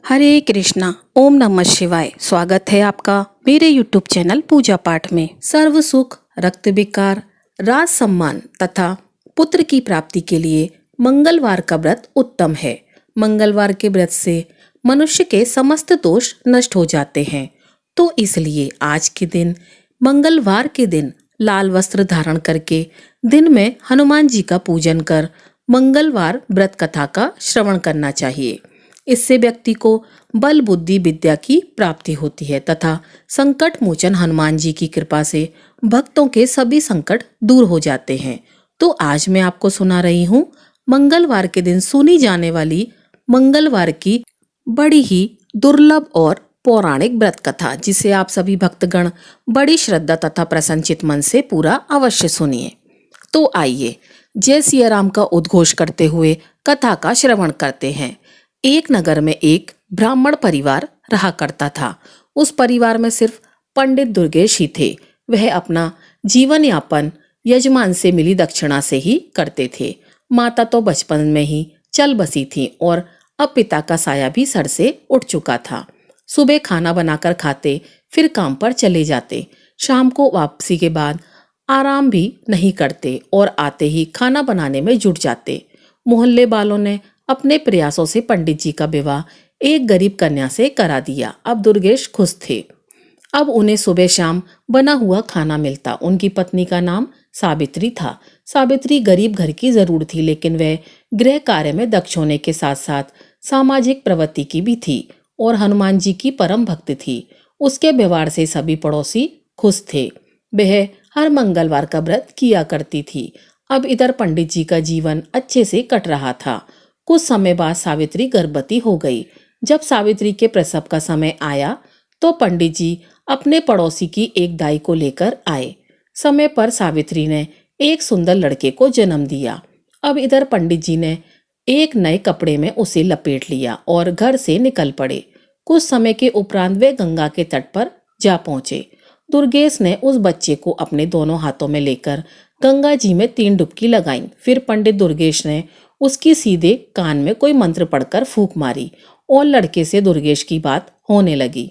हरे कृष्णा। ओम नमः शिवाय। स्वागत है आपका मेरे यूट्यूब चैनल पूजा पाठ में। सर्व सुख, रक्त विकार, राज सम्मान तथा पुत्र की प्राप्ति के लिए मंगलवार का व्रत उत्तम है। मंगलवार के व्रत से मनुष्य के समस्त दोष नष्ट हो जाते हैं। तो इसलिए आज के दिन, मंगलवार के दिन, लाल वस्त्र धारण करके दिन में हनुमान जी का पूजन कर मंगलवार व्रत कथा का श्रवण करना चाहिए। इससे व्यक्ति को बल बुद्धि विद्या की प्राप्ति होती है तथा संकट मोचन हनुमान जी की कृपा से भक्तों के सभी संकट दूर हो जाते हैं। तो आज मैं आपको सुना रही हूँ मंगलवार के दिन सुनी जाने वाली मंगलवार की बड़ी ही दुर्लभ और पौराणिक व्रत कथा, जिसे आप सभी भक्तगण बड़ी श्रद्धा तथा प्रसन्नचित मन से पूरा अवश्य सुनिए। तो आइए जय सिया राम का उद्घोष करते हुए कथा का श्रवण करते हैं। एक नगर में एक ब्राह्मण परिवार रहा करता था। उस परिवार में सिर्फ पंडित दुर्गेश ही थे। वह अपना जीवन यापन यजमान से मिली दक्षिणा से ही करते थे। माता तो बचपन में ही चल बसी थी और अब पिता का साया भी सर से उठ चुका था। सुबह खाना बनाकर खाते, फिर काम पर चले जाते। शाम को वापसी के बाद आराम भी नहीं करते और आते ही खाना बनाने में जुट जाते। मोहल्ले वालों ने अपने प्रयासों से पंडित जी का विवाह एक गरीब कन्या से करा दिया। अब दुर्गेश खुश थे। अब उन्हें सुबह शाम बना हुआ खाना मिलता। उनकी पत्नी का नाम सावित्री था। सावित्री गरीब घर की जरूर थी, लेकिन वह गृह कार्य में दक्ष होने के साथ साथ सामाजिक प्रवृत्ति की भी थी और हनुमान जी की परम भक्त थी। उसके व्यवहार से सभी पड़ोसी खुश थे। वह हर मंगलवार का व्रत किया करती थी। अब इधर पंडित जी का जीवन अच्छे से कट रहा था। कुछ समय बाद सावित्री गर्भवती हो गई। जब सावित्री के प्रसव का समय आया तो पंडित जी अपने पड़ोसी की एक दाई को लेकर आए। समय पर सावित्री ने एक सुंदर लड़के को जन्म दिया। अब इधर पंडित जी ने एक नए कपड़े में उसे लपेट लिया और घर से निकल पड़े। कुछ समय के उपरांत वे गंगा के तट पर जा पहुंचे। दुर्गेश ने उस बच्चे को अपने दोनों हाथों में लेकर गंगा जी में 3 डुबकी लगाई। फिर पंडित दुर्गेश ने उसकी सीधे कान में कोई मंत्र पढ़कर फूंक मारी और लड़के से दुर्गेश की बात होने लगी।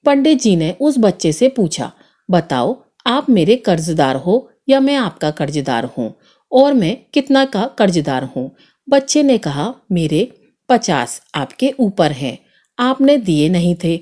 पंडित जी ने उस बच्चे से पूछा, बताओ आप मेरे कर्जदार हो या मैं आपका कर्जदार हूँ, और मैं कितना का कर्जदार हूँ? बच्चे ने कहा, मेरे 50 आपके ऊपर हैं। आपने दिए नहीं थे।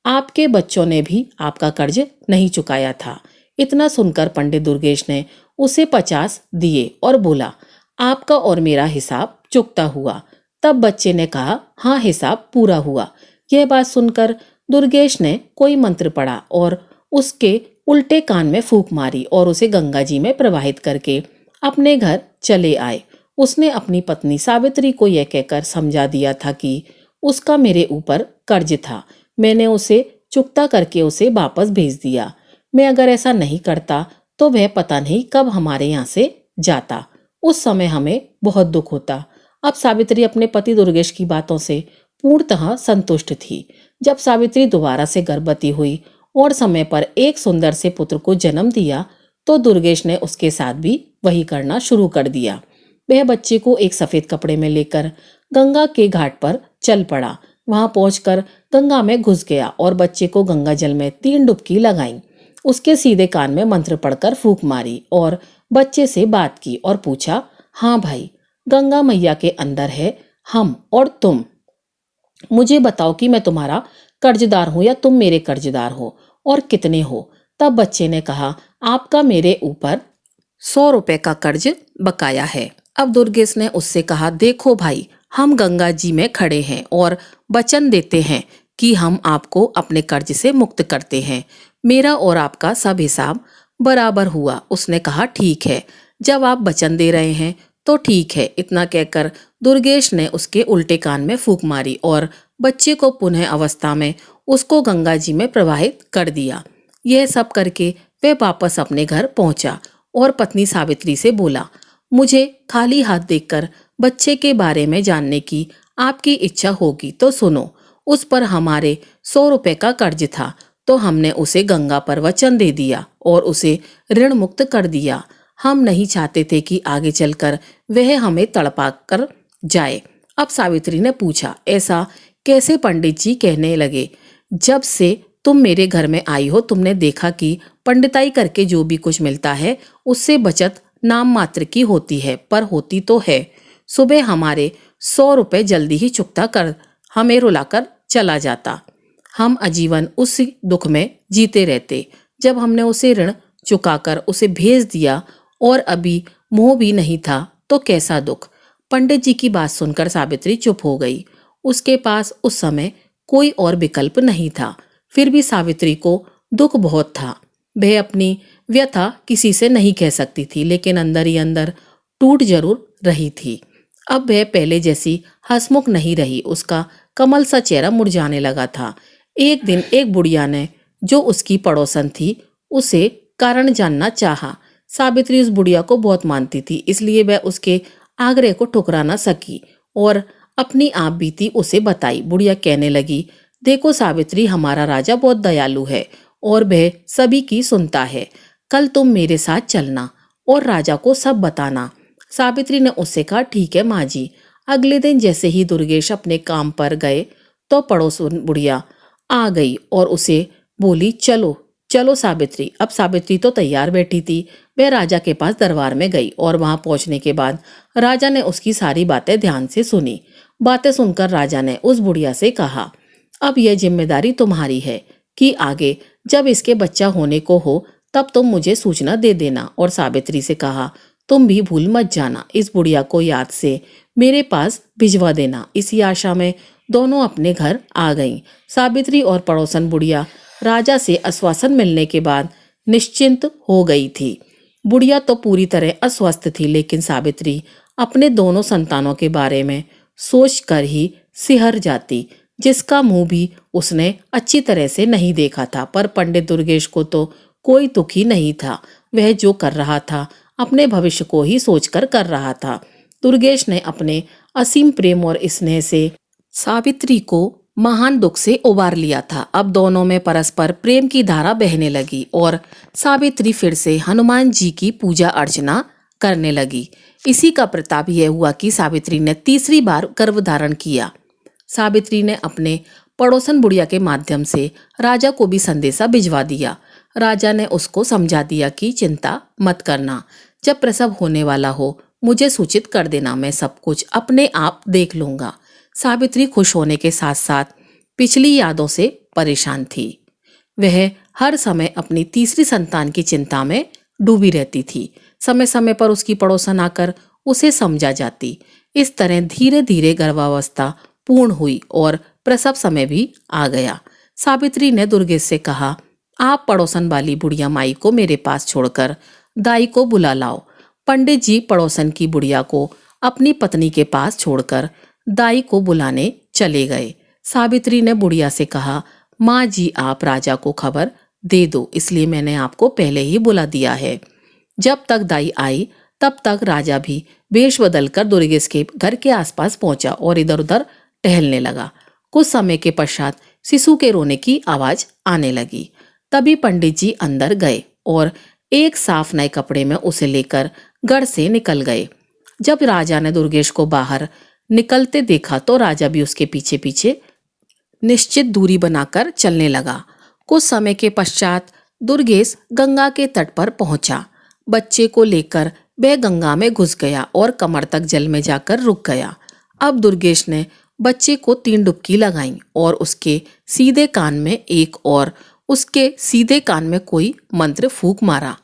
आपके बच्चों ने भी आपका कर्ज नहीं चुकाया था। इतना सुनकर पंडित दुर्गेश ने उसे 50 दिए और बोला, आपका और मेरा हिसाब चुकता हुआ। तब बच्चे ने कहा, हाँ हिसाब पूरा हुआ। यह बात सुनकर दुर्गेश ने कोई मंत्र पढ़ा और उसके उल्टे कान में फूंक मारी और उसे गंगा जी में प्रवाहित करके अपने घर चले आए। उसने अपनी पत्नी सावित्री को यह कहकर समझा दिया था कि उसका मेरे ऊपर कर्ज था, मैंने उसे चुकता करके उसे वापस भेज दिया। मैं अगर ऐसा नहीं करता तो वह पता नहीं कब हमारे यहाँ से जाता। उस समय हमें बहुत दुख होता। अब सावित्री अपने पति दुर्गेश की बातों से पूर्णतः संतुष्ट थी। जब सावित्री दोबारा से गर्भवती हुई और समय पर एक सुंदर से पुत्र को जन्म दिया तो दुर्गेश ने उसके साथ भी वही करना शुरू कर दिया। वह बच्चे को एक सफेद कपड़े में लेकर गंगा के घाट पर चल पड़ा। वहां पहुंचकर गंगा में घुस गया और बच्चे को गंगा जल में 3 डुबकी लगाई। उसके सीधे कान में मंत्र पढ़कर फूंक मारी और बच्चे से बात की और पूछा, हाँ भाई, गंगा मैया के अंदर है हम और तुम। मुझे बताओ कि मैं तुम्हारा कर्जदार हूं या तुम मेरे कर्जदार हो, और कितने हो? तब बच्चे ने कहा, आपका मेरे ऊपर 100 रुपए का कर्ज बकाया है। अब दुर्गेश ने उससे कहा, देखो भाई, हम गंगा जी में खड़े हैं और वचन देते हैं कि हम आपको अपने कर्ज से मुक्त करते हैं। मेरा और आपका सब हिसाब बराबर हुआ। उसने कहा, ठीक है, जब आप वचन दे रहे हैं तो ठीक है। इतना कहकर दुर्गेश ने उसके उल्टे कान में फूंक मारी और बच्चे को पुनः अवस्था में उसको गंगा जी में प्रवाहित कर दिया। यह सब करके वह वापस अपने घर पहुंचा और पत्नी सावित्री से बोला, मुझे खाली हाथ देखकर बच्चे के बारे में जानने की आपकी इच्छा होगी तो सुनो। उस पर हमारे 100 रुपए का कर्ज था, तो हमने उसे गंगा पर वचन दे दिया और उसे ऋण मुक्त कर दिया। हम नहीं चाहते थे कि आगे चलकर वह हमें तड़पा कर जाए। अब सावित्री ने पूछा, ऐसा कैसे पंडित जी कहने लगे, जब से तुम मेरे घर में आई हो तुमने देखा कि पंडिताई करके जो भी कुछ मिलता है उससे बचत नाम मात्र की होती है, पर होती तो है। सुबह हमारे 100 रुपए जल्दी ही चुकता कर हमें रुलाकर चला जाता। हम आजीवन उस दुख में जीते रहते। जब हमने उसे ऋण चुकाकर उसे भेज दिया और अभी मोह भी नहीं था तो कैसा दुख। पंडित जी की बात सुनकर सावित्री चुप हो गई। उसके पास उस समय कोई और विकल्प नहीं था। फिर भी सावित्री को दुख बहुत था। वह अपनी व्यथा किसी से नहीं कह सकती थी, लेकिन अंदर ही अंदर टूट जरूर रही थी। अब वह पहले जैसी हंसमुख नहीं रही। उसका कमल सा चेहरा मुरझाने लगा था। एक दिन एक बुढ़िया ने, जो उसकी पड़ोसन थी, उसे कारण जानना चाहा। सावित्री उस बुढ़िया को बहुत मानती थी, इसलिए वह उसके आग्रह को ठुकरा न सकी और अपनी आप बीती उसे बताई। बुढ़िया कहने लगी, देखो सावित्री, हमारा राजा बहुत दयालु है और वह सभी की सुनता है। कल तुम मेरे साथ चलना और राजा को सब बताना। सावित्री ने उससे कहा, ठीक है माँ जी। अगले दिन जैसे ही दुर्गेश अपने काम पर गए तो पड़ोसन बुढ़िया आ गई और उसे बोली, चलो चलो सावित्री। अब सावित्री तो तैयार बैठी थी। वह राजा के पास दरबार में गई और वहां पहुंचने के बाद राजा ने उसकी सारी बातें ध्यान से सुनी। बातें सुनकर राजा ने उस बुढ़िया से कहा, अब यह जिम्मेदारी तुम्हारी है कि आगे जब इसके बच्चा होने को हो तब तुम मुझे सूचना दे देना। और सावित्री से कहा, तुम भी भूल मत जाना, इस बुढ़िया को याद से मेरे पास भिजवा देना। इसी आशा में दोनों अपने घर आ गईं। सावित्री और पड़ोसन बुढ़िया राजा से आश्वासन मिलने के बाद निश्चिंत हो गई थी। बुढ़िया तो पूरी तरह अस्वस्थ थी, लेकिन सावित्री अपने दोनों संतानों के बारे में सोचकर ही सिहर जाती, जिसका मुंह भी उसने अच्छी तरह से नहीं देखा था। पर पंडित दुर्गेश को तो कोई दुख ही नहीं था। वह जो कर रहा था अपने भविष्य को ही सोचकर कर रहा था। दुर्गेश ने अपने असीम प्रेम और स्नेह से सावित्री को महान दुख से उबार लिया था। अब दोनों में परस्पर प्रेम की धारा बहने लगी और सावित्री फिर से हनुमान जी की पूजा अर्चना करने लगी। इसी का प्रताप यह हुआ कि सावित्री ने तीसरी बार गर्भ धारण किया। सावित्री ने अपने पड़ोसन बुढ़िया के माध्यम से राजा को भी संदेशा भिजवा दिया। राजा ने उसको समझा दिया कि चिंता मत करना, जब प्रसव होने वाला हो मुझे सूचित कर देना, मैं सब कुछ अपने आप देख लूंगा। सावित्री खुश होने के साथ साथ पिछली यादों से परेशान थी। वह हर समय अपनी तीसरी संतान की चिंता में डूबी रहती थी। समय समय पर उसकी पड़ोसन आकर उसे समझा जाती। इस तरह धीरे धीरे गर्भावस्था पूर्ण हुई और प्रसव समय भी आ गया। सावित्री ने दुर्गेश से कहा, आप पड़ोसन वाली बुढ़िया माई को मेरे पास छोड़कर दाई को बुला लाओ। पंडित जी पड़ोसन की बुढ़िया को अपनी पत्नी के पास छोड़कर दाई को बुलाने चले गए। सावित्री ने बुढ़िया से कहा, माँ जी आप राजा को खबर दे दो, इसलिए मैंने आपको पहले ही बुला दिया है। जब तक दाई आई तब तक राजा भी वेश बदलकर दुर्गेश के घर के आसपास पहुंचा और इधर उधर टहलने लगा। कुछ समय के पश्चात शिशु के रोने की आवाज आने लगी। तभी पंडित जी अंदर गए और एक साफ नए कपड़े में उसे लेकर गढ़ से निकल गए। जब राजा ने दुर्गेश को बाहर निकलते देखा तो राजा भी उसके पीछे पीछे निश्चित दूरी बनाकर चलने लगा। कुछ समय के पश्चात दुर्गेश गंगा के तट पर पहुंचा। बच्चे को लेकर वह गंगा में घुस गया और कमर तक जल में जाकर रुक गया। अब दुर्गेश ने बच्चे को 3 डुबकी लगाई और उसके सीधे कान में एक और उसके सीधे कान में कोई मंत्र फूंक मारा।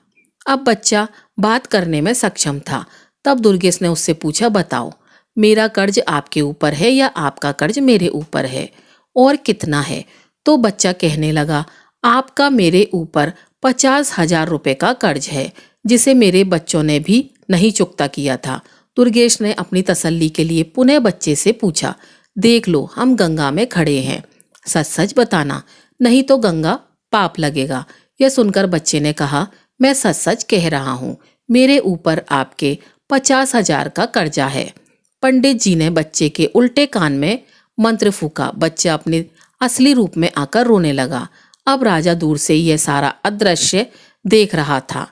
अब बच्चा बात करने में सक्षम था। तब दुर्गेश ने उससे पूछा, बताओ मेरा कर्ज आपके ऊपर है या आपका कर्ज मेरे ऊपर है, और कितना है? तो बच्चा कहने लगा, आपका मेरे ऊपर 50,000 रुपए का कर्ज है, जिसे मेरे बच्चों ने भी नहीं चुकता किया था। दुर्गेश ने अपनी तसल्ली के लिए पुनः बच्चे से पूछा, देख लो हम गंगा में खड़े हैं, सच सच बताना, नहीं तो गंगा पाप लगेगा। यह सुनकर बच्चे ने कहा, मैं सच सच कह रहा हूँ, मेरे ऊपर आपके 50,000 का कर्जा है। पंडित जी ने बच्चे के उल्टे कान में मंत्र फूका। बच्चा अपने असली रूप में आकर रोने लगा। अब राजा दूर से यह सारा अदृश्य देख रहा था।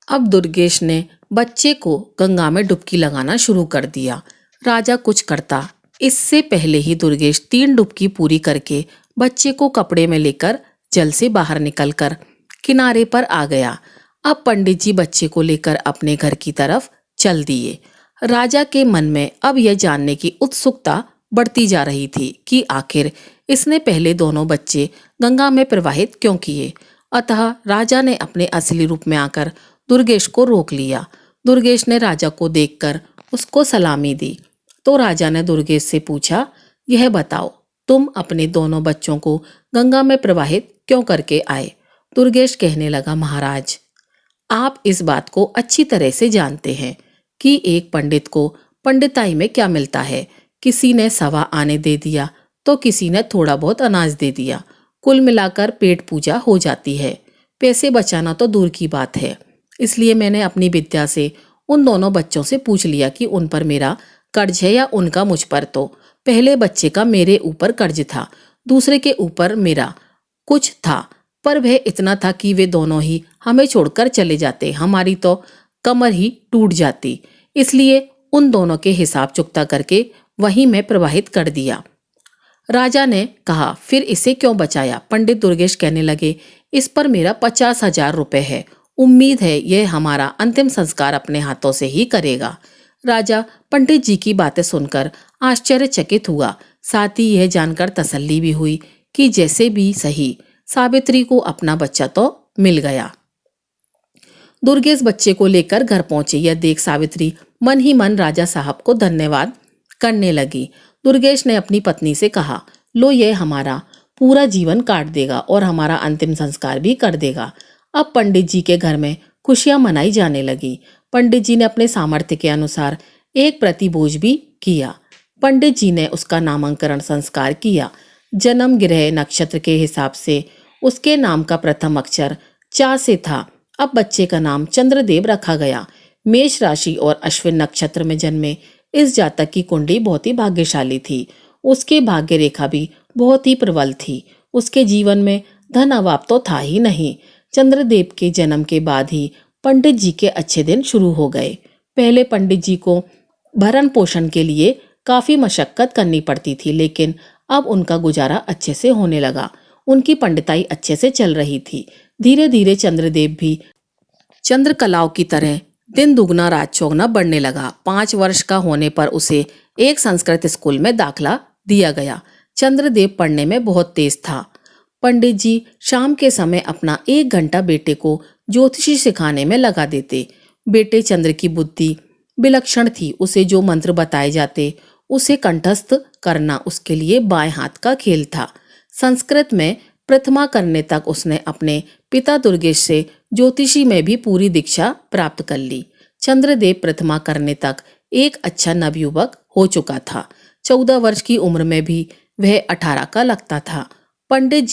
अब दुर्गेश ने बच्चे को गंगा में डुबकी लगाना शुरू कर दिया। राजा कुछ करता इससे पहले ही दुर्गेश 3 डुबकी पूरी करके बच्चे को कपड़े में लेकर जल से बाहर निकलकर किनारे पर आ गया। अब पंडित जी बच्चे को लेकर अपने घर की तरफ चल दिए। राजा के मन में अब यह जानने की उत्सुकता बढ़ती जा रही थी कि आखिर इसने पहले दोनों बच्चे गंगा में प्रवाहित क्यों किए। अतः राजा ने अपने असली रूप में आकर दुर्गेश को रोक लिया। दुर्गेश ने राजा को देखकर उसको सलामी दी तो राजा ने दुर्गेश से पूछा, यह बताओ तुम अपने दोनों बच्चों को गंगा में प्रवाहित क्यों करके आए। दुर्गेश कहने लगा, महाराज आप इस बात को अच्छी तरह से जानते हैं कि एक पंडित को पंडिताई में क्या मिलता है। किसी ने 1.25 आने दे दिया तो किसी ने थोड़ा बहुत अनाज दे दिया, कुल मिलाकर पेट पूजा हो जाती है। पैसे बचाना तो दूर की बात है। इसलिए मैंने अपनी विद्या से उन दोनों बच्चों से पूछ लिया कि उन पर मेरा कर्ज है या उनका मुझ पर। तो पहले बच्चे का मेरे ऊपर कर्ज था, दूसरे के ऊपर मेरा कुछ था, पर वह इतना था कि वे दोनों ही हमें छोड़कर चले जाते, हमारी तो कमर ही टूट जाती। इसलिए उन दोनों के हिसाब चुकता करके वहीं में प्रवाहित कर दिया। राजा ने कहा, फिर इसे क्यों बचाया। पंडित दुर्गेश कहने लगे, इस पर मेरा 50,000 रुपए है। उम्मीद है यह हमारा अंतिम संस्कार अपने हाथों से ही करेगा। राजा पंडित जी की बातें सुनकर आश्चर्यचकित हुआ, साथ ही यह जानकर तसल्ली भी हुई कि जैसे भी सही सावित्री को अपना बच्चा तो मिल गया। दुर्गेश बच्चे को लेकर घर पहुंचे। यह देख सावित्री मन ही मन राजा साहब को धन्यवाद करने लगी। दुर्गेश ने अपनी पत्नी से कहा, लो ये हमारा पूरा जीवन काट देगा और हमारा अंतिम संस्कार भी कर देगा। अब पंडित जी के घर में खुशियां मनाई जाने लगी। पंडित जी ने अपने सामर्थ्य के अनुसार एक प्रतिभोज भी किया। पंडित जी ने उसका नामकरण संस्कार किया। जन्म ग्रह नक्षत्र के हिसाब से उसके नाम का प्रथम अक्षर चा से था। अब बच्चे का नाम चंद्रदेव रखा गया। मेष राशि और अश्विन नक्षत्र में जन्मे इस जातक की कुंडली बहुत ही भाग्यशाली थी। उसके भाग्य रेखा भी बहुत ही प्रबल थी। उसके जीवन में धन अभाव तो था ही नहीं। चंद्रदेव के जन्म के बाद ही पंडित जी के अच्छे दिन शुरू हो गए। पहले पंडित जी को भरण पोषण के लिए काफी मशक्कत करनी पड़ती थी, लेकिन अब उनका गुजारा अच्छे से होने लगा। उनकी पंडिताई अच्छे से चल रही थी। धीरे धीरे चंद्रदेव भी चंद्रकलाओं की तरह दिन दुगना रात चौगुना बढ़ने लगा। 5 वर्ष का होने पर उसे एक संस्कृत स्कूल में दाखिला दिया गया। चंद्रदेव पढ़ने में बहुत तेज था। पंडित जी शाम के समय अपना 1 घंटा बेटे को ज्योतिषी सिखाने में लगा देते। बेटे चंद्र की बुद्धि विलक्षण थी। उसे जो मंत्र बताए जाते उसे कंठस्थ करना उसके लिए बाएं हाथ का खेल था। संस्कृत में प्रथमा करने तक उसने अपने पिता दुर्गेश से ज्योतिषी में भी पूरी दीक्षा प्राप्त कर ली। चंद्रदेव प्रथमा करने तक एक अच्छा नवयुवक हो चुका था। 14 वर्ष की उम्र में भी वह 18 का लगता था। पंडित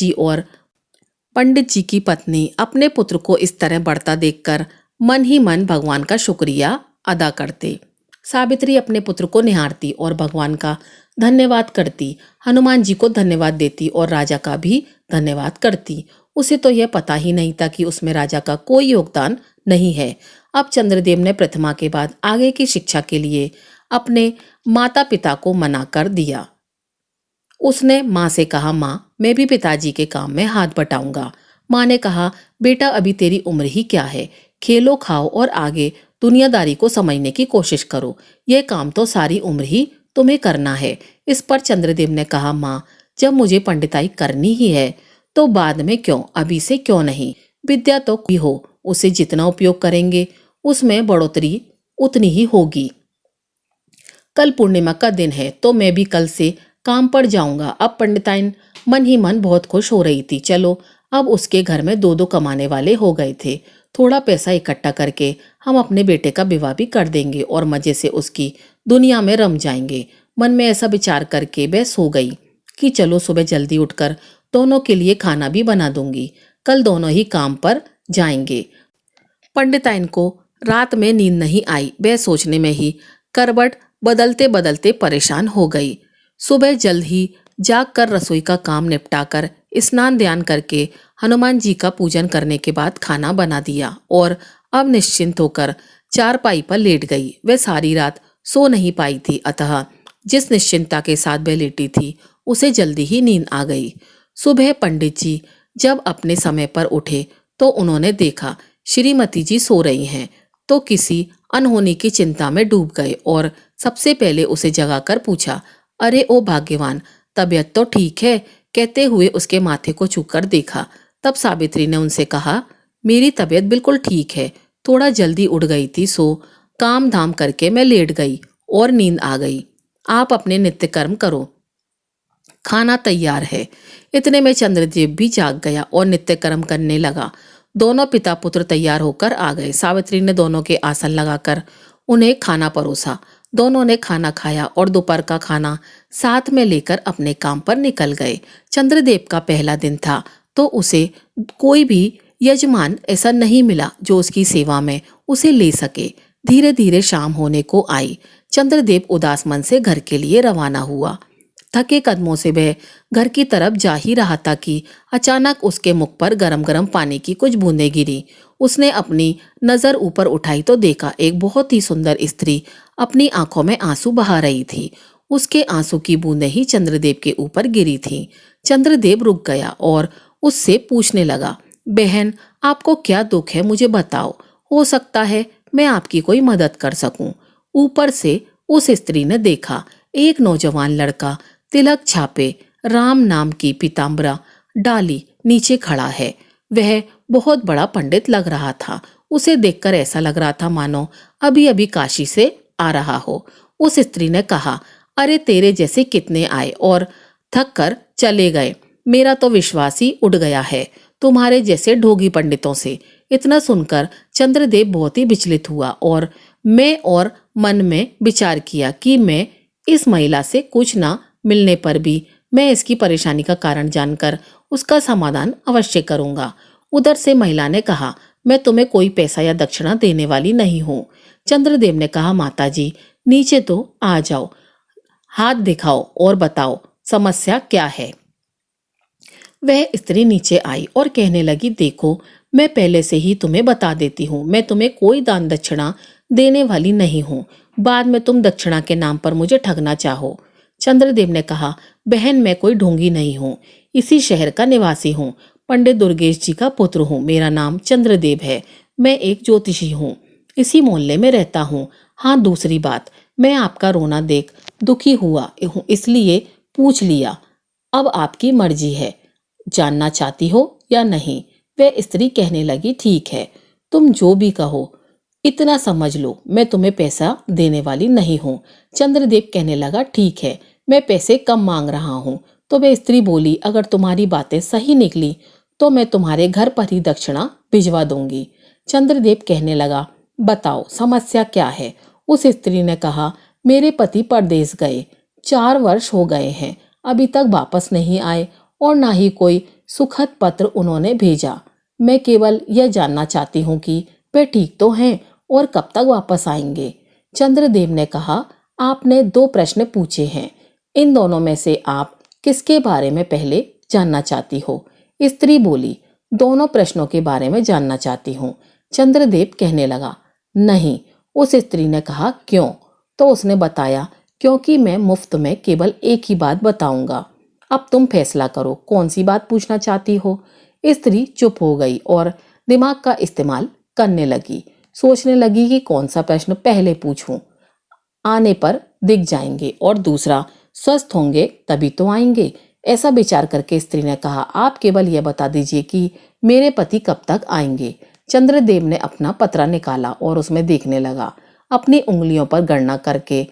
जी की पत्नी अपने पुत्र को इस तरह बढ़ता देखकर मन ही मन भगवान का शुक्रिया अदा करते। सावित्री अपने पुत्र को निहारती और भगवान का धन्यवाद करती, हनुमान जी को धन्यवाद देती और राजा का भी धन्यवाद करती। उसे तो यह पता ही नहीं था कि उसमें राजा का कोई योगदान नहीं है। अब चंद्रदेव ने प्रथमा के बाद आगे की शिक्षा के लिए अपने माता पिता को मना कर दिया। उसने माँ से कहा, माँ मैं भी पिताजी के काम में हाथ बटाऊंगा। माँ ने कहा, बेटा अभी तेरी उम्र ही क्या है, खेलो खाओ और आगे दुनियादारी को समझने की कोशिश करो। यह काम तो सारी उम्र ही तुम्हें करना है। इस पर चंद्रदेव ने कहा, माँ जब मुझे पंडिताई करनी ही है तो बाद में क्यों, अभी से क्यों नहीं। विद्या तो कोई हो, उसे जितना उपयोग करेंगे उसमें बढ़ोतरी उतनी ही होगी। कल पूर्णिमा का दिन है तो मैं भी कल से काम पर जाऊंगा। अब पंडिताइन मन ही मन बहुत खुश हो रही थी। चलो अब उसके घर में 2-2 कमाने वाले हो गए थे। थोड़ा पैसा इकट्ठा करके हम अपने बेटे का विवाह भी कर देंगे और मजे से उसकी दुनिया में रम जाएंगे। मन में ऐसा विचार करके वह सो गई कि चलो सुबह जल्दी उठकर दोनों के लिए खाना भी बना दूंगी। कल दोनों ही काम पर जाएंगे। पंडिताइन को रात में नींद नहीं आई। वह सोचने में ही करवट बदलते बदलते परेशान हो गई। सुबह जल्द ही जाग कर रसोई का काम निपटाकर स्नान ध्यान करके हनुमान जी का पूजन करने के बाद खाना बना दिया और अब निश्चिंत होकर चारपाई पर लेट गई। वह सारी रात सो नहीं पाई थी, अतः जिस निश्चिंतता के साथ वह लेटी थी उसे जल्दी ही नींद आ गई। सुबह पंडित जी जब अपने समय पर उठे तो उन्होंने देखा श्रीमती जी सो रही हैं, तो किसी अनहोनी की चिंता में डूब गए और सबसे पहले उसे जगाकर पूछा, अरे ओ भाग्यवान, तबीयत तो ठीक है? कहते हुए उसके माथे को छूकर देखा। तब सावित्री ने उनसे कहा, मेरी तबीयत बिल्कुल ठीक है, थोड़ा जल्दी उठ गई थी, सो काम धाम करके मैं लेट गई और नींद आ गई। आप अपने नित्य कर्म करो, खाना तैयार है। इतने में चंद्रदेव भी जाग गया और नित्य कर्म करने लगा। दोनों पिता पुत्र तैयार होकर आ गए। सावित्री ने दोनों के आसन लगाकर उन्हें खाना परोसा। दोनों ने खाना खाया और दोपहर का खाना साथ में लेकर अपने काम पर निकल गए। चंद्रदेव का पहला दिन था तो उसे कोई भी यजमान ऐसा नहीं मिला जो उसकी सेवा में उसे ले सके। धीरे धीरे शाम होने को आई। चंद्रदेव उदास मन से घर के लिए रवाना हुआ। थके कदमों से वह घर की तरफ जा ही रहा था कि अचानक उसके मुख पर गरम गरम पानी की कुछ बूंदें गिरी। उसने अपनी नजर ऊपर उठाई तो देखा एक बहुत ही सुंदर स्त्री अपनी आंखों में आंसू बहा रही थी। उसके आंसू की बूंदें ही चंद्रदेव के ऊपर गिरी थीं। चंद्रदेव रुक गया और उससे पूछने लगा, बहन, आपको क्या दुख है, मुझे बताओ, हो सकता है मैं आपकी कोई मदद कर सकूं। ऊपर से उस स्त्री ने देखा एक नौजवान लड़का तिलक छापे राम नाम की पीताम्बरा डाली नीचे खड़ा है। वह बहुत बड़ा पंडित लग रहा था। उसे देखकर ऐसा लग रहा था मानो अभी अभी काशी से आ रहा हो। उस स्त्री ने कहा, अरे तेरे जैसे कितने आए और थक कर चले गए, मेरा तो विश्वास ही उड़ गया है तुम्हारे जैसे ढोंगी पंडितों से। इतना सुनकर चंद्रदेव बहुत ही विचलित हुआ और मन में विचार किया कि मैं इस महिला से कुछ ना मिलने पर भी मैं इसकी परेशानी का कारण जानकर उसका समाधान अवश्य करूंगा। उधर से महिला ने कहा, मैं तुम्हें कोई पैसा या दक्षिणा देने वाली नहीं हूँ। चंद्रदेव ने कहा, माताजी नीचे तो आ जाओ, हाथ दिखाओ और बताओ समस्या क्या है। वह स्त्री नीचे आई और कहने लगी, देखो मैं पहले से ही तुम्हें बता देती हूँ, मैं तुम्हें कोई दान दक्षिणा देने वाली नहीं हूँ। बाद में तुम दक्षिणा के नाम पर मुझे ठगना चाहो। चंद्रदेव ने कहा, बहन मैं कोई ढोंगी नहीं हूँ, इसी शहर का निवासी हूँ, पंडित दुर्गेश जी का पुत्र हूँ। मेरा नाम चंद्रदेव है। मैं एक ज्योतिषी हूँ, इसी मोहल्ले में रहता हूँ। हाँ, दूसरी बात, मैं आपका रोना देख दुखी हुआ हूँ, इसलिए पूछ लिया। अब आपकी मर्जी है, जानना चाहती हो या नहीं। वह स्त्री कहने लगी, ठीक है, तुम जो भी कहो, इतना समझ लो मैं तुम्हें पैसा देने वाली नहीं हूँ। चंद्रदेव कहने लगा, ठीक है, मैं पैसे कम मांग रहा हूँ। तो वह स्त्री बोली, अगर तुम्हारी बातें सही निकली तो मैं तुम्हारे घर पर ही दक्षिणा भिजवा दूंगी। चंद्रदेव कहने लगा, बताओ समस्या क्या है। उस स्त्री ने कहा, मेरे पति परदेश गए, 4 वर्ष हो गए हैं, अभी तक वापस नहीं आए और ना ही कोई सुखद पत्र उन्होंने भेजा। मैं केवल यह जानना चाहती हूँ कि वे ठीक तो हैं और कब तक वापस आएंगे। चंद्रदेव ने कहा, आपने 2 प्रश्न पूछे हैं, इन दोनों में से आप किसके बारे में पहले जानना चाहती हो। स्त्री बोली, दोनों प्रश्नों के बारे में जानना चाहती हूँ। चंद्रदेव कहने लगा, नहीं। उस स्त्री ने कहा, क्यों? तो उसने बताया, क्योंकि मैं मुफ्त में केवल एक ही बात बताऊंगा। अब तुम फैसला करो, कौन सी बात पूछना चाहती हो। स्त्री चुप हो गई और दिमाग का इस्तेमाल करने लगी। सोचने लगी कि कौन सा प्रश्न पहले पूछूं, आने पर दिख जाएंगे, और दूसरा, स्वस्थ होंगे तभी तो आएंगे। ऐसा विचार करके स्त्री ने कहा, आप केवल यह बता दीजिए कि मेरे पति कब तक आएंगे। चंद्रदेव ने अपना पत्रा निकाला और उसमें देखने लगा। अपनी उंगलियों पर गणना करके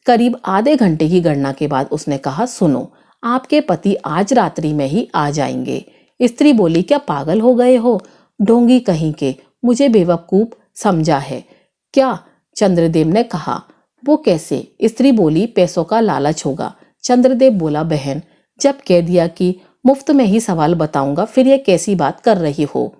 करीब आधे घंटे की गणना के बाद उसने कहा, सुनो, आपके पति आज रात्रि में ही आ जाएंगे। स्त्री बोली, क्या पागल हो गए हो, ढोंगी कहीं के, मुझे बेवकूफ समझा है क्या? चंद्रदेव ने कहा, वो कैसे? स्त्री बोली, पैसों का लालच होगा। चंद्रदेव बोला, बहन, जब कह दिया कि मुफ्त में ही सवाल बताऊंगा, फिर यह कैसी बात कर रही हो।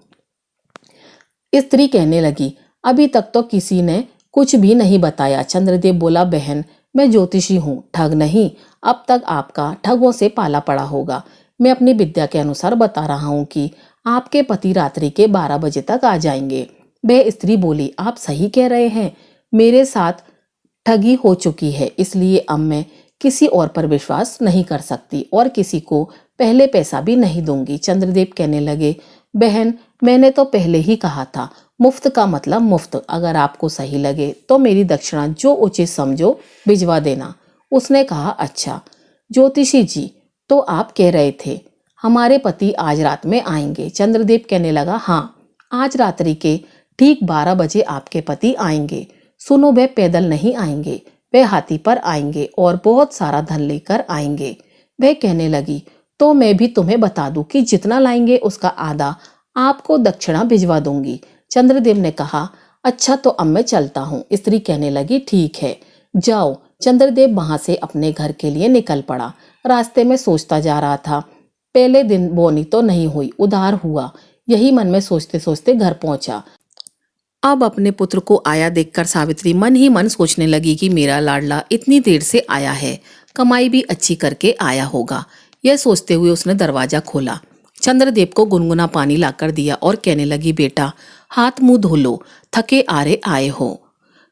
स्त्री कहने लगी, अभी तक तो किसी ने कुछ भी नहीं बताया। चंद्रदेव बोला, बहन, मैं ज्योतिषी हूँ, ठग नहीं। अब तक आपका ठगों से पाला पड़ा होगा। मैं अपनी विद्या के अनुसार बता रहा हूँ कि आपके पति रात्रि के 12 बजे तक आ जाएंगे। वह स्त्री बोली, आप सही कह रहे हैं, मेरे साथ ठगी हो चुकी है, इसलिए अब मैं किसी और पर विश्वास नहीं कर सकती और किसी को पहले पैसा भी नहीं दूंगी। चंद्रदेव कहने लगे, बहन मैंने तो पहले ही कहा था, मुफ्त का मतलब मुफ्त। अगर आपको सही लगे तो मेरी दक्षिणा जो उचित समझो भिजवा देना। उसने कहा, अच्छा ज्योतिषी जी, तो आप कह रहे थे हमारे पति आज रात में आएंगे। चंद्रदेव कहने लगा, हाँ आज रात्रि के ठीक 12 बजे आपके पति आएंगे। सुनो, वे पैदल नहीं आएंगे, वे हाथी पर आएंगे और बहुत सारा धन लेकर आएंगे। वह कहने लगी, तो मैं भी तुम्हें बता दूं कि जितना लाएंगे उसका आधा आपको दक्षिणा भिजवा दूंगी। चंद्रदेव ने कहा, अच्छा तो अब मैं चलता हूँ। स्त्री कहने लगी, ठीक है जाओ। चंद्रदेव वहां से अपने घर के लिए निकल पड़ा। रास्ते में सोचता जा रहा था, पहले दिन बोनी तो नहीं हुई, उधार हुआ। यही मन में सोचते सोचते घर पहुंचा। अब अपने पुत्र को आया देखकर सावित्री मन ही मन सोचने लगी कि मेरा लाडला इतनी देर से आया है, कमाई भी अच्छी करके आया होगा। यह सोचते हुए उसने दरवाजा खोला, चंद्रदेव को गुनगुना पानी लाकर दिया और कहने लगी, बेटा हाथ मुंह धो लो, थके आरे आए हो,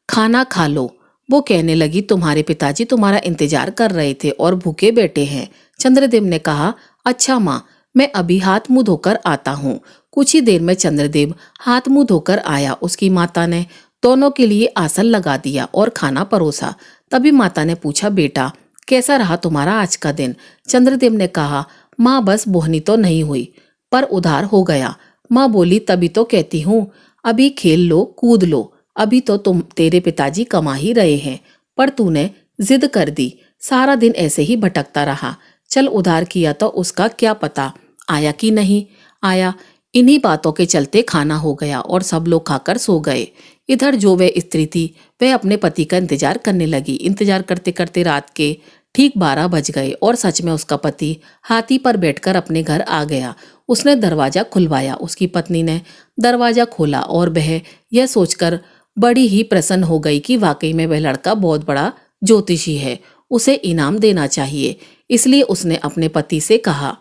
खाना खा लो। वो कहने लगी, तुम्हारे पिताजी तुम्हारा इंतजार कर रहे थे और भूखे बैठे हैं। चंद्रदेव ने कहा, अच्छा माँ, मैं अभी हाथ मुंह धोकर आता हूँ। कुछ ही देर में चंद्रदेव हाथ मुंह धोकर आया। उसकी माता ने दोनों के लिए आसन लगा दिया और खाना परोसा। तभी माता ने पूछा, बेटा कैसा रहा तुम्हारा आज का दिन? चंद्रदेव ने कहा, माँ बस बोहनी तो नहीं हुई पर उधार हो गया। माँ बोली, तभी तो कहती हूँ अभी खेल लो कूद लो, अभी तो तेरे पिताजी कमा ही रहे हैं, पर तूने जिद कर दी, सारा दिन ऐसे ही भटकता रहा। चल उधार किया तो उसका क्या पता आया कि नहीं आया। इन्हीं बातों के चलते खाना हो गया और सब लोग खाकर सो गए। इधर जो वह स्त्री थी वह अपने पति का इंतजार करने लगी। इंतजार करते करते रात के ठीक 12 बज गए और सच में उसका पति हाथी पर बैठकर अपने घर आ गया। उसने दरवाजा खुलवाया। उसकी पत्नी ने दरवाजा खोला और वह यह सोचकर बड़ी ही प्रसन्न हो गई कि वाकई में वह लड़का बहुत बड़ा ज्योतिषी है, उसे इनाम देना चाहिए। इसलिए उसने अपने पति से कहा,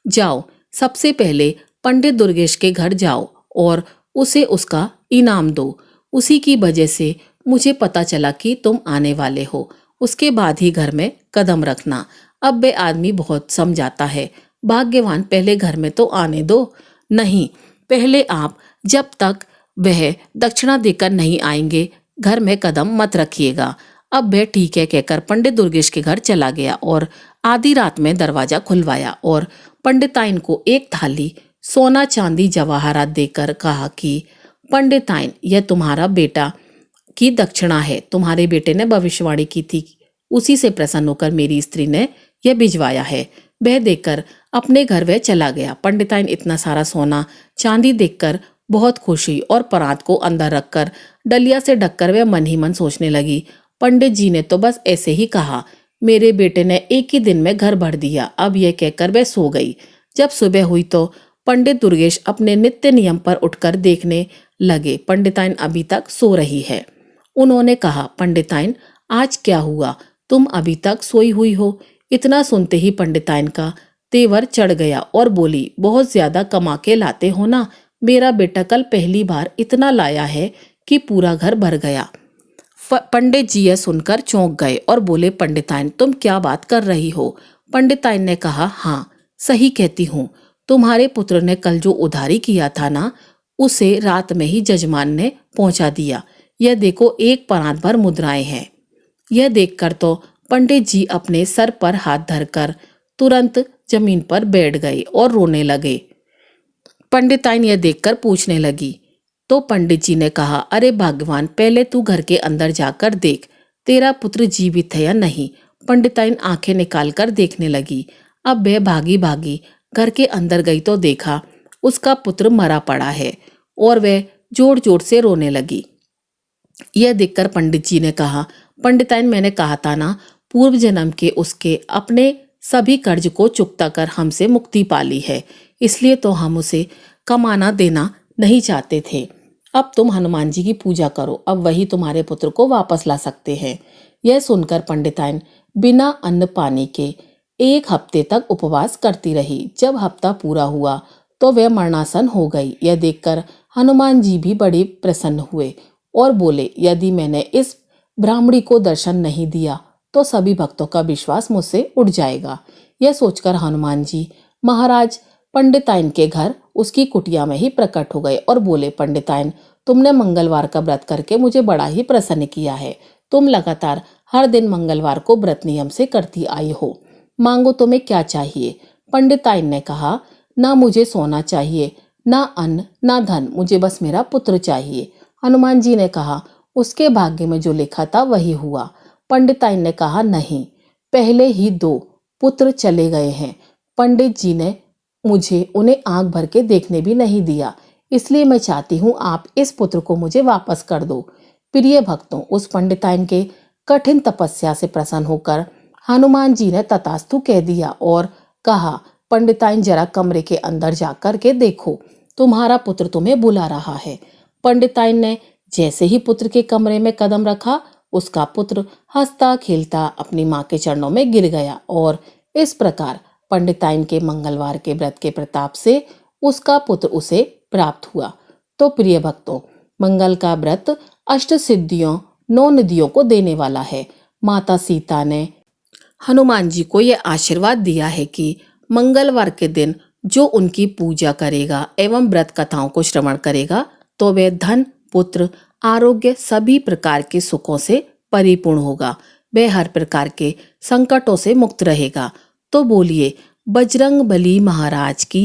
जाओ सबसे पहले पंडित दुर्गेश के घर जाओ और उसे उसका इनाम दो। उसी की वजह से मुझे पता चला कि तुम आने वाले हो, उसके बाद ही घर में कदम रखना। अब वे आदमी बहुत समझाता है, भाग्यवान, पहले घर में तो आने दो। नहीं, पहले आप जब तक वह दक्षिणा देकर नहीं आएंगे घर में कदम मत रखिएगा। अब वह ठीक है कहकर पंडित दुर्गेश के घर चला गया और आधी रात में दरवाजा खुलवाया और पंडिताइन को एक थाली सोना चांदी जवाहरात देकर कहा कि पंडिताइन, यह तुम्हारा बेटा की दक्षिणा है। तुम्हारे बेटे ने भविष्यवाणी की थी, उसी से प्रसन्न होकर मेरी स्त्री ने यह भिजवाया है। वह देखकर अपने घर वह चला गया। पंडिताइन इतना सारा सोना चांदी देखकर बहुत खुश हुई और परात को अंदर रखकर डलिया से ढककर वह मन ही मन सोचने लगी, पंडित जी ने तो बस ऐसे ही कहा, मेरे बेटे ने एक ही दिन में घर भर दिया। अब यह कहकर वह सो गई। जब सुबह हुई तो पंडित दुर्गेश अपने नित्य नियम पर उठकर देखने लगे, पंडिताइन अभी तक सो रही है। उन्होंने कहा, पंडिताइन आज क्या हुआ, तुम अभी तक सोई हुई हो? इतना सुनते ही पंडिताइन का तेवर चढ़ गया और बोली, बहुत ज्यादा कमा के लाते हो ना, मेरा बेटा कल पहली बार इतना लाया है कि पूरा घर भर गया। पंडित जी यह सुनकर चौंक गए और बोले, पंडिताइन तुम क्या बात कर रही हो? पंडिताइन ने कहा, हाँ सही कहती हूँ, तुम्हारे पुत्र ने कल जो उधारी किया था ना, उसे रात में ही जजमान ने पहुंचा दिया। यह देखो, एक परात भर मुद्राएं हैं। यह देखकर तो पंडित जी अपने सर पर हाथ धरकर तुरंत जमीन पर बैठ गए और रोने लगे। पंडिताइन यह देखकर पूछने लगी तो पंडित जी ने कहा, अरे भगवान, पहले तू घर के अंदर जाकर देख, तेरा पुत्र जीवित है या नहीं। पंडिताइन आंखें निकालकर देखने लगी। अब वह भागी भागी घर के अंदर गई तो देखा उसका पुत्र मरा पड़ा है और वह जोर जोर से रोने लगी। यह देखकर पंडित जी ने कहा, पंडिताइन मैंने कहा था ना, पूर्व जन्म के उसके अपने सभी कर्ज को चुकता कर हमसे मुक्ति पाली है, इसलिए तो हम उसे कमाना देना नहीं चाहते थे। अब तुम हनुमान जी की पूजा करो, अब वही तुम्हारे पुत्र को वापस ला सकते हैं। यह सुनकर पंडिताइन बिना अन्न पानी के 1 हफ्ते तक उपवास करती रही। जब हफ्ता पूरा हुआ तो वह मरणासन हो गई। यह देखकर हनुमान जी भी बड़े प्रसन्न हुए और बोले, यदि मैंने इस ब्राह्मणी को दर्शन नहीं दिया तो सभी भक्तों का विश्वास मुझसे उठ जाएगा। यह सोचकर हनुमान जी महाराज पंडिताइन के घर उसकी कुटिया में ही प्रकट हो गए और बोले, पंडिताइन, तुमने मंगलवार का व्रत करके मुझे बड़ा ही प्रसन्न किया है। तुम लगातार हर दिन मंगलवार को व्रत नियम से करती आई हो। मांगो, तुम्हें क्या चाहिए? पंडिताइन ने कहा, ना मुझे सोना चाहिए, ना अन्न, ना धन, मुझे बस मेरा पुत्र चाहिए। हनुमान जी ने कहा, उसके भाग्य में जो लिखा था वही हुआ। पंडिताइन ने कहा, नहीं, पहले ही 2 पुत्र चले गए हैं। पंडित जी ने मुझे उन्हें आंख भर के देखने भी नहीं दिया, इसलिए मैं चाहती हूँ आप इस पुत्र को मुझे वापस कर दो। प्रिय भक्तों, उस पंडिताइन के कठिन तपस्या से प्रसन्न होकर हनुमान जी ने तथास्तु कह दिया और कहा, पंडिताइन, जरा कमरे के अंदर जाकर के देखो, तुम्हारा पुत्र तुम्हें बुला रहा है। पंडिताइन ने जैसे ही पुत्र के कमरे में कदम रखा, उसका पुत्र हंसता खेलता अपनी मां के चरणों में गिर गया और इस प्रकार पंडिताइन के मंगलवार के व्रत के प्रताप से उसका पुत्र उसे प्राप्त हुआ। तो प्रिय भक्तों, मंगल का व्रत अष्ट सिद्धियों 9 निधियों को देने वाला है। माता सीता ने हनुमान जी को यह आशीर्वाद दिया है कि मंगलवार के दिन जो उनकी पूजा करेगा एवं व्रत कथाओं को श्रवण करेगा तो वह धन, पुत्र, आरोग्य, सभी प्रकार के सुखों से परिपूर्ण होगा। वह हर प्रकार के संकटों से मुक्त रहेगा। तो बोलिए, बजरंग बली महाराज की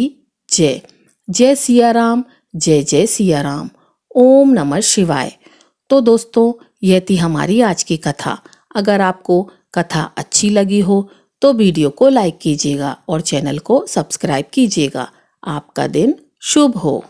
जय। जय सिया राम, जय जय सिया राम। ओम नमः शिवाय। तो दोस्तों, यह थी हमारी आज की कथा। अगर आपको कथा अच्छी लगी हो तो वीडियो को लाइक कीजिएगा और चैनल को सब्सक्राइब कीजिएगा। आपका दिन शुभ हो।